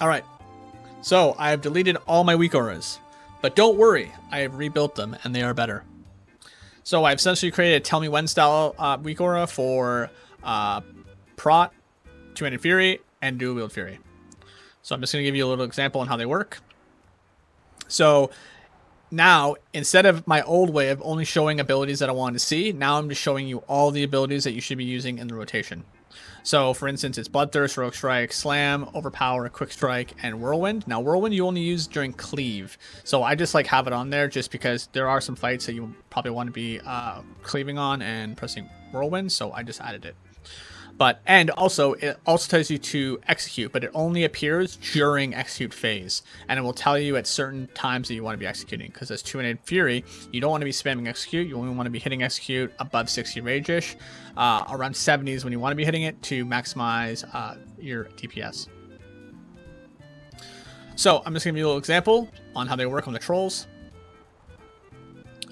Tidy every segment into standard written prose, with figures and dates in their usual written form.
All right. So I have deleted all my Weakauras, but don't worry, I have rebuilt them and they are better. So I've essentially created a Tell Me When style Weakaura for Prot, Two-Handed Fury, and Dual Wield Fury. So I'm just going to give you a little example on how they work. So now, instead of my old way of only showing abilities that I wanted to see, now I'm just showing you all the abilities that you should be using in the rotation. So, for instance, it's Bloodthirst, Rogue Strike, Slam, Overpower, Quick Strike, and Whirlwind. Now, Whirlwind you only use during Cleave. So I just like have it on there just because there are some fights that you probably want to be cleaving on and pressing Whirlwind. So I just added it. And also, it also tells you to execute, but it only appears during execute phase. And it will tell you at certain times that you want to be executing. Because as Two-Handed Fury, you don't want to be spamming execute. You only want to be hitting execute above 60 rage-ish. Around 70s when you want to be hitting it to maximize your DPS. So I'm just going to give you a little example on how they work on the trolls.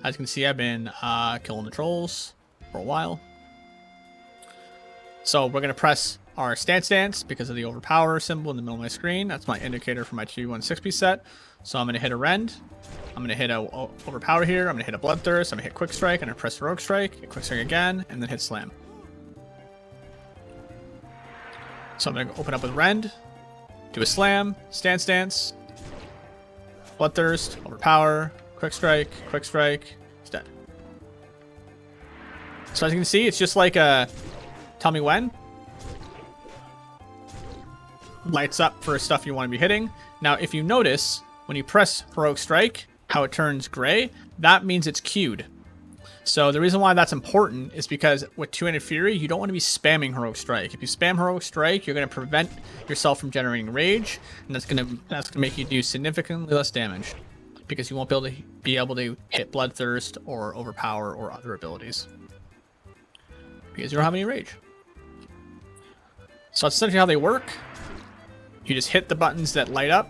As you can see, I've been killing the trolls for a while. So we're going to press our stance because of the overpower symbol in the middle of my screen. That's my indicator for my 2-1-6 set. So I'm going to hit a rend. I'm going to hit a overpower here. I'm going to hit a bloodthirst. I'm going to hit quick strike. I'm going to press rogue strike. Hit quick strike again, and then hit slam. So I'm going to open up with rend. Do a slam. Stance. Bloodthirst. Overpower. Quick strike. It's dead. So as you can see, it's just like a... Tell Me When. Lights up for stuff you want to be hitting. Now, if you notice, when you press Heroic Strike, how it turns gray, that means it's queued. So the reason why that's important is because with Two-Handed Fury, you don't want to be spamming Heroic Strike. If you spam Heroic Strike, you're going to prevent yourself from generating rage, and that's going to make you do significantly less damage because you won't be able to hit Bloodthirst or Overpower or other abilities because you don't have any rage. So that's essentially how they work. You just hit the buttons that light up.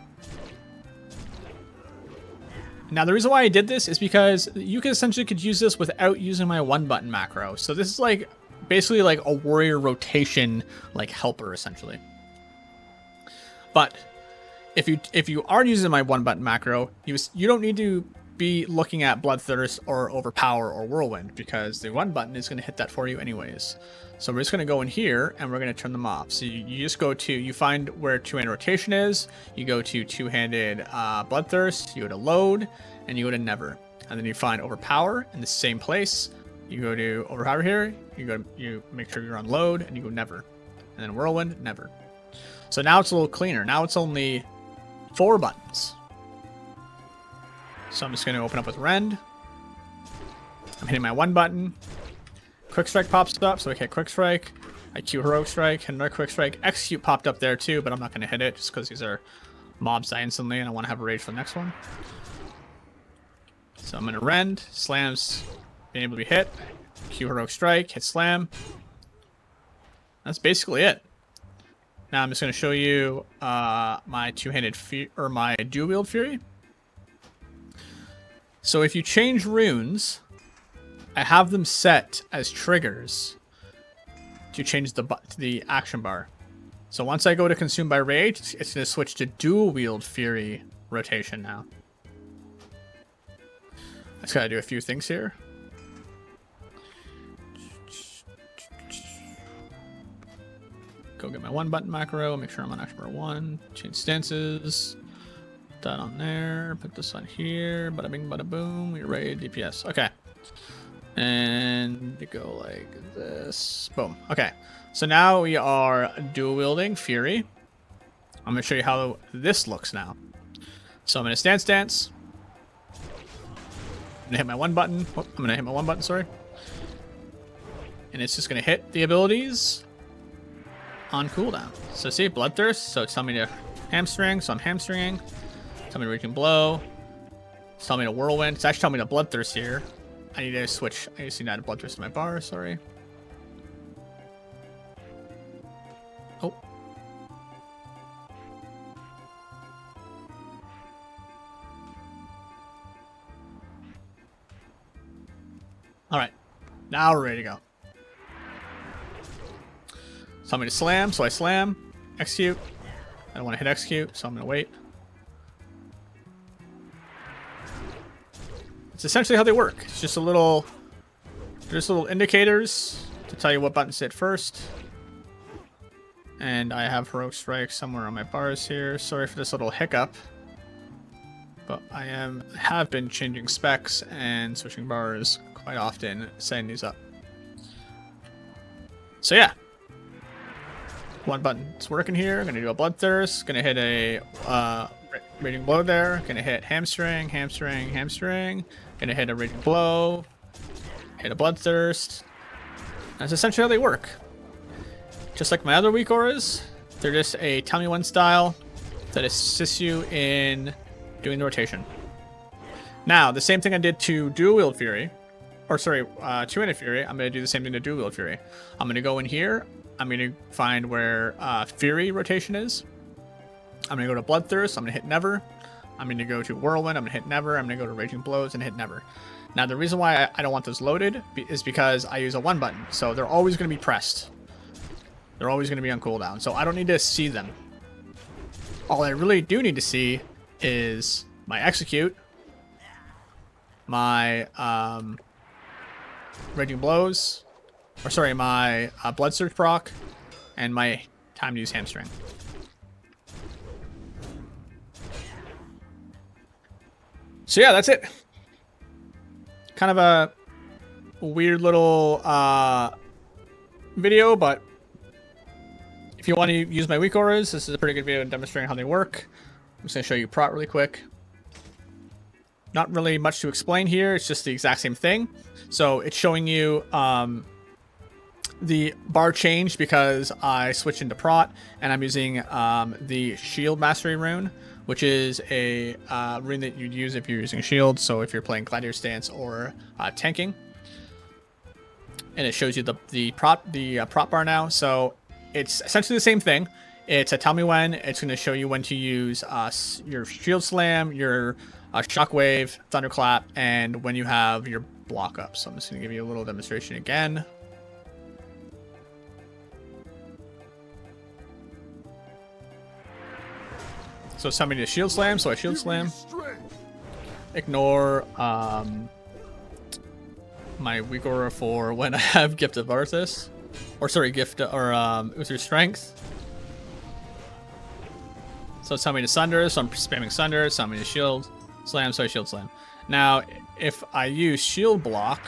Now the reason why I did this is because you could use this without using my one button macro. So this is like basically like a warrior rotation like helper essentially. But if you are using my one button macro, you don't need to be looking at Bloodthirst or Overpower or Whirlwind because the one button is going to hit that for you anyways. So we're just going to go in here and we're going to turn them off. So you just go to, you find where two-handed rotation is, you go to two-handed Bloodthirst, you go to load, and you go to never. And then you find Overpower in the same place. You go to Overpower here, you make sure you're on load, and you go never. And then Whirlwind, never. So now it's a little cleaner. Now it's only 4 buttons. So I'm just going to open up with rend. I'm hitting my one button. Quick strike pops up, so I hit quick strike. I Q heroic strike, hit another quick strike. Execute popped up there too, but I'm not going to hit it just because these are mobs die instantly and I want to have a rage for the next one. So I'm going to rend. Slams being able to be hit. Q heroic strike, hit slam. That's basically it. Now I'm just going to show you my two-handed or my dual wield fury. So if you change runes, I have them set as triggers to change the action bar. So once I go to consume by rage, it's going to switch to dual wield fury rotation now. I just got to do a few things here. Go get my one button macro, make sure I'm on action bar 1, change stances. That on there, put this on here, bada bing, bada boom, we're ready DPS. Okay. And go like this. Boom. Okay. So now we are dual wielding Fury. I'm going to show you how this looks now. So I'm going to stance. I'm going to hit my one button. Oh, I'm going to hit my one button, sorry. And it's just going to hit the abilities on cooldown. So see, Bloodthirst. So it's telling me to hamstring. So I'm hamstringing. Tell me to Raging Blow. It's telling me to Whirlwind. It's actually telling me to Bloodthirst here. I need to switch. I just need to add a Bloodthirst to my bar. Sorry. Oh. All right. Now we're ready to go. Tell me to slam. So I slam. Execute. I don't want to hit execute, so I'm going to wait. It's essentially how they work. It's just just little indicators to tell you what buttons to hit first. And I have Heroic Strike somewhere on my bars here. Sorry for this little hiccup. But I have been changing specs and switching bars quite often, setting these up. So yeah. One button's working here. Gonna do a Bloodthirst. Gonna hit a Raging Blow there. Gonna hit Hamstring, Hamstring, Hamstring. Gonna hit a Raging Blow. Hit a Bloodthirst. That's essentially how they work. Just like my other Weakauras, they're just a tell me when style that assists you in doing the rotation. Now, the same thing I did to Dual Wield Fury, or sorry, Two-Handed Fury, I'm gonna do the same thing to Dual Wield Fury. I'm gonna go in here. I'm going to find where Fury rotation is. I'm going to go to Bloodthirst. I'm going to hit Never. I'm going to go to Whirlwind. I'm going to hit Never. I'm going to go to Raging Blows and hit Never. Now, the reason why I don't want those loaded is because I use a 1 button. So they're always going to be pressed. They're always going to be on cooldown. So I don't need to see them. All I really do need to see is my Execute, my Raging Blows, or sorry, my Blood Surge proc, and my time to use Hamstring. So yeah, that's it. Kind of a weird little video, but if you want to use my Weakauras, this is a pretty good video demonstrating how they work. I'm just going to show you Prot really quick. Not really much to explain here. It's just the exact same thing. So it's showing you the bar change because I switched into Prot, and I'm using the Shield Mastery rune, which is a rune that you'd use if you're using Shield. So if you're playing Gladiator Stance or tanking, and it shows you the Prot bar now. So it's essentially the same thing. It's a tell me when. It's going to show you when to use your Shield Slam, your Shockwave, Thunderclap, and when you have your block up. So I'm just going to give you a little demonstration again. So it's telling me to Shield Slam, so I Shield Slam. Ignore my Weakaura for when I have Gift of Arthas. Or sorry, Gift, or it was your Strength. So it's telling me to Sunder, so I'm spamming Sunder. It's telling me to Shield Slam, so I Shield Slam. Now, if I use Shield Block,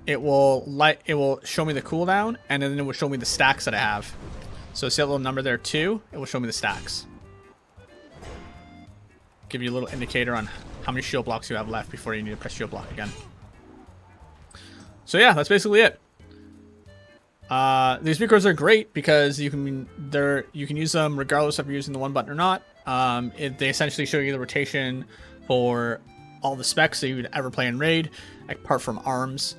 it will show me the cooldown, and then it will show me the stacks that I have. So see that little number there too? It will show me the stacks. Give you a little indicator on how many shield blocks you have left before you need to press shield block again. So yeah, that's basically it. These Weakauras are great because you can use them regardless of you're using the 1 button or not. They essentially show you the rotation for all the specs that you would ever play in raid, apart from arms.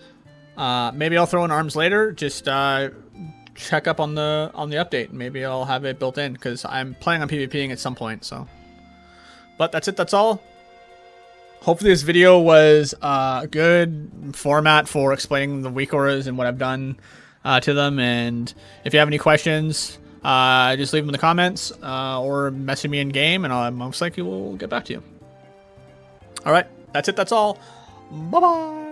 Maybe I'll throw in arms later. Just check up on the update. Maybe I'll have it built in because I'm planning on PvPing at some point. So, but that's it. That's all. Hopefully this video was a good format for explaining the Weakauras and what I've done to them. And if you have any questions, just leave them in the comments or message me in game, and I most likely will get back to you. All right, that's it. That's all. Bye-bye.